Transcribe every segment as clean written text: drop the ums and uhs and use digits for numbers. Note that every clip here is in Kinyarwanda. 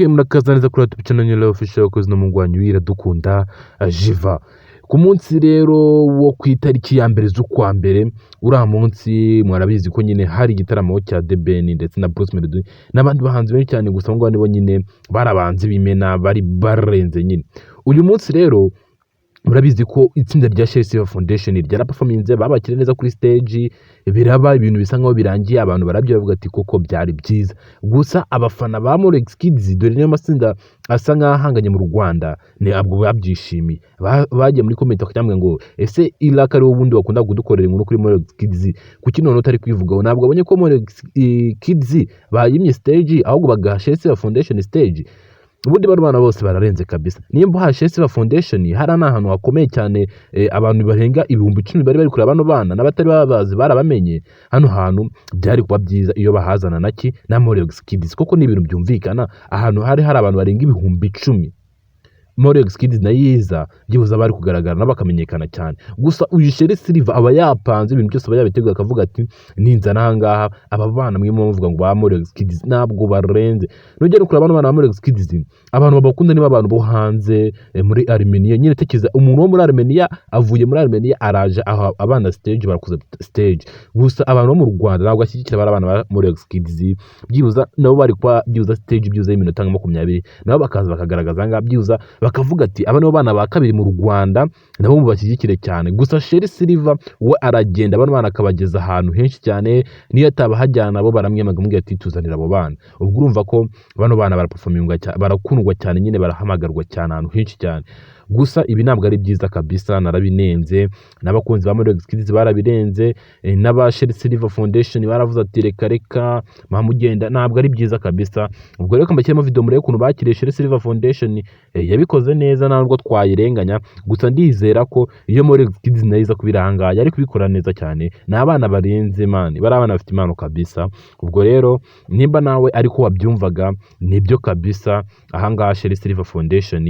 murakaza neza kuri YouTube channel Nyela Official wakoze no mungwanyu Iradukunda Jiva. Ku munsi rero wo ku itariki ya mbere z'ukwa mbere uriya munsi mwarabizi ko nyine hari igitaramo cya The Ben ndetse na Bruce Melody n'abandi bahanzi benshi cyane, gusa ngo nibo nyine barabanze bimena bari barenze nyine. Uyu munsi rero murabizi ko itsinda rya Chelsea Foundation ryaraperforminze, babakire neza kuri stage, biraba ibintu bisa nkaho birangiye, abantu barabyo bavuga ati koko byari byiza. Gusa abafana ba Molex Kids dore niyo matsinda asa nk'ahanganye mu Rwanda ni abwo babyishimiye, bagiye muri comment bakajya ngo ese Iraka ari ubundi bakunda kudukorera inkuru kuri Molex Kids, kuki none utari kwivugaho? Ntabwo abonye ko Molex Kids bayimye stage ahubwo bagaha Chelsea Foundation stage. Ubundi bana bose bararenze kabisa. Nimba ha Chelsea Foundation hari ahantu hakomeye cyane, abantu barenga 10,000 bari kureba bano bana n'abatari babazi barabamenye. Hano hantu byari kuba byiza iyo bahazana naki na Molex Kids, koko ni ibintu byumvikana ahantu hari abantu barenga 10,000. Molex Kids na yiza byibuza bari kugaragara n'abakamenyekana cyane. Gusa uyu Chelsea Silver aba yapanze ibintu byose bayabiteguye akavuga ati ninzana ahangaha aba bana mwe muvuga ngo ba Molex Kids ntabwo barenze. Nugera kuri abantu bana Molex Kids abantu babakunda niba abantu bo hanze muri Armenia nyine. Tekereza umuntu wo muri Armenia avuye muri Armenia araje aho abana stage barakuza stage. Gusa abantu bo mu Rwanda ntabwo ashyigikira abana ba Molex Kids, byibuza nabo bari kwa byibuza stage byibuza y'iminota 20 nabo bakaza bakagaragaza nga byibuza bakavuga ati aba nibo bana ba kabiri mu Rwanda nabo mubashyigikire cyane. Gusa Chelsea Silver we aragenda abantu bana akabageza ahantu henshi cyane, niyo atabahajyana nabo baramwemaga mubwira ati tuzanira abo bana. Ubwo urumva ko bano bana baraperforminga cyane, barakundwa cyane nyine, barahamagarwa cyane ahantu henshi cyane. Gusa ibi ntabwo ari byiza kabisa, narabinenze n'abakunzi ba Molex Kids barabirenze, n'aba Chelsea Silver Foundation baravuze ati reka mamugenda, ntabwo ari byiza kabisa. Ubwo rero kambakiremo video murebe ukuntu bakiriye Chelsea Silver Foundation, yabikoze neza ntabwo twayirenganya. Gusa ndizera ko iyo Molex Kids nayiza kubiranga yari kubikora neza cyane. N'abana barenze man, bari abana bafite impano kabisa. Ubwo rero nimba nawe ariko wabyumvaga nibyo kabisa, ahangaha Chelsea Silver Foundation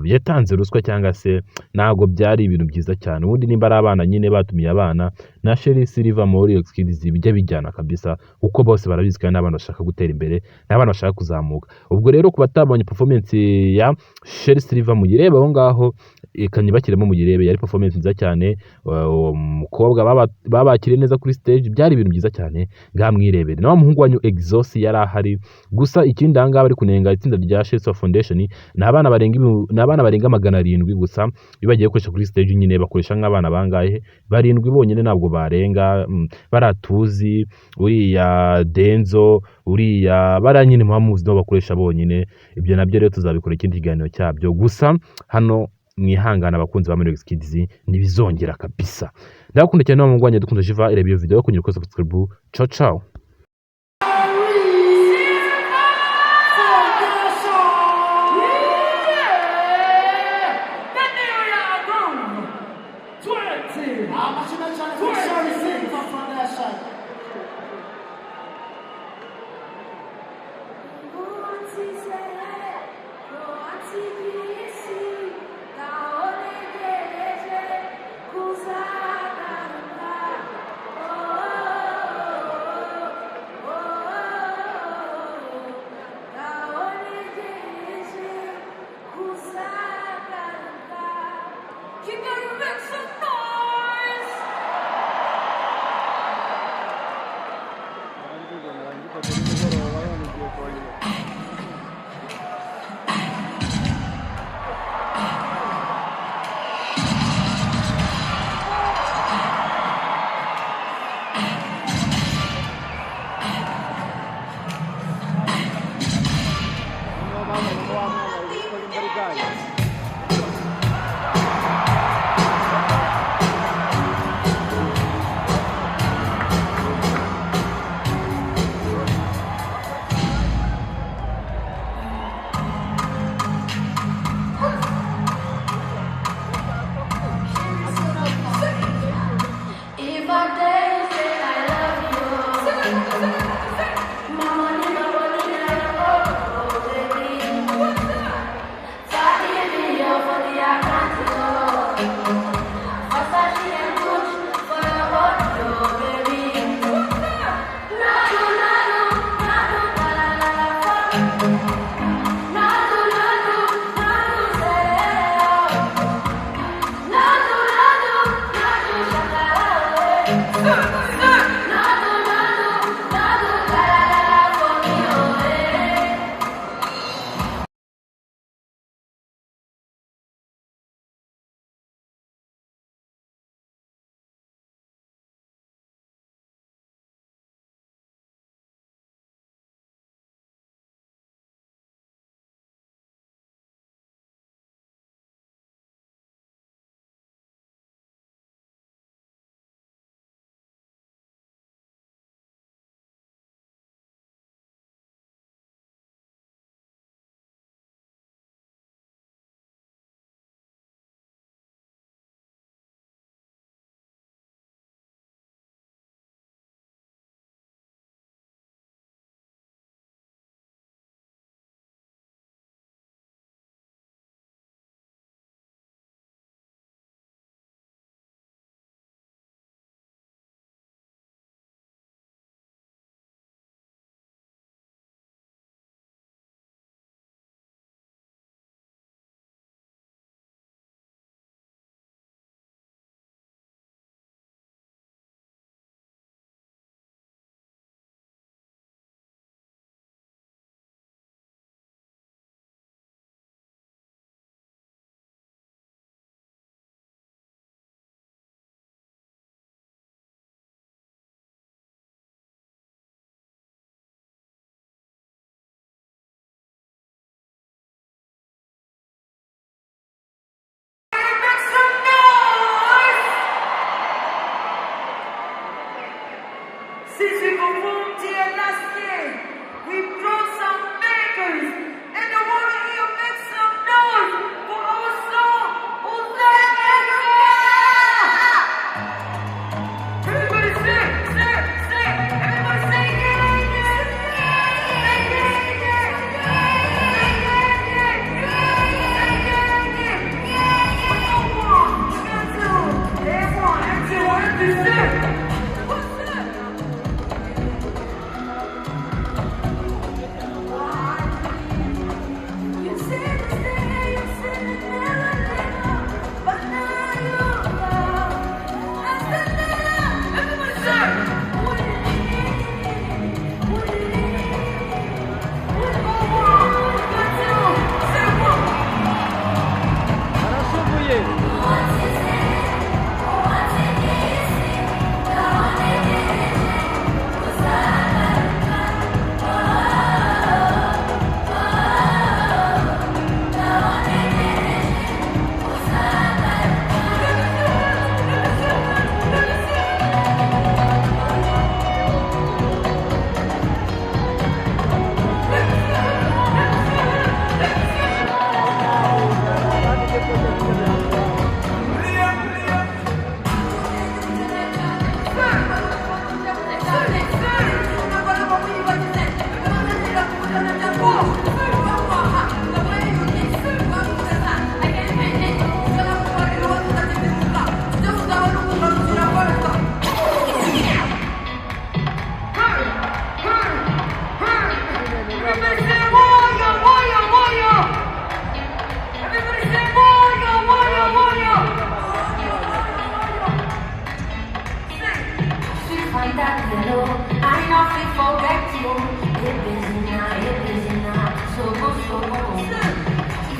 yatanze ruswa cyangwa se ntago byari ibintu byiza cyane. Ubundi nimba ari abana nyine batumiye abana na Chelsea Silver Molex Kids bijya bijyana kabisa, kuko bose barabizi kandi n'abana bashaka gutera imbere n'abana bashaka kuzamuka. Ubwo rero kuba tabonye performance ya Chelsea Silver mugirebe aho ngaho ikanyibakiremo mugirebe, yari performance nziza cyane. Umukobwa babakire neza kuri stage, byari ibintu byiza cyane ngamwirebere. Naho umuhungu wanyu Exos yari ahari. Gusa ikindi hanga bari kunenga itsinda rya Chelsea Foundation n'abana barenga 700 gusa iyo bagiye gukoresha kuri stage nyine bakoresha nk'abana bangahe 7 bonyine, ntabwo barenga baratuzi uriya Denzo uriya baranyine muhamuzi no bakoresha bonyine. Ibyo nabyo rero tuzabikora ikindi kiganiro cyabyo. Gusa hano mwihangana abakunzi ba Molex Kids ntibizongera kabisa. Ndakunda cyane no mungwanye dukunda Jiva. Irebe iyo video kunyura kuri subscribe. Ciao ciao.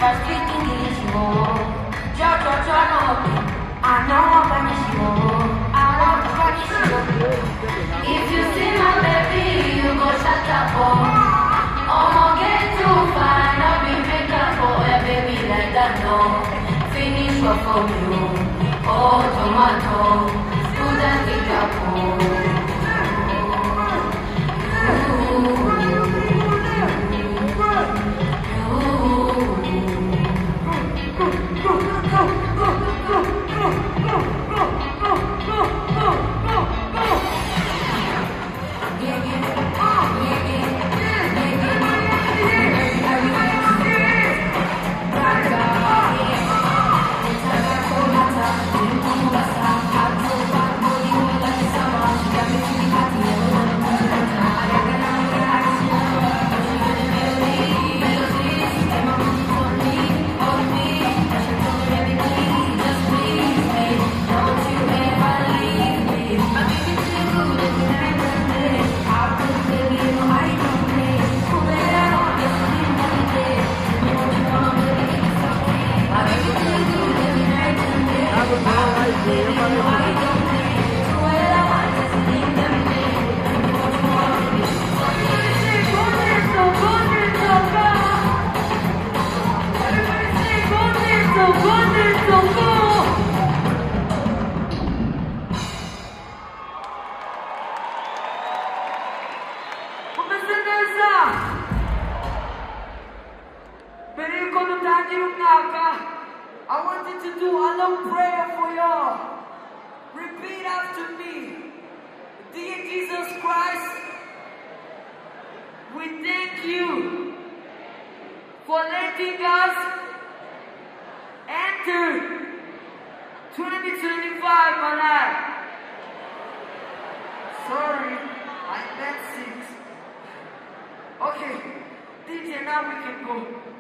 If you see my baby, you go shut up. I'ma get too fine, I'll be make up for a baby like that, no. Finish what for you, oh tomato, student take up. I wanted to do a long prayer for y'all. Repeat after me. Dear Jesus Christ, we thank you for letting us enter 2025 alive. Sorry, I meant 6. Okay, DJ, now we can go.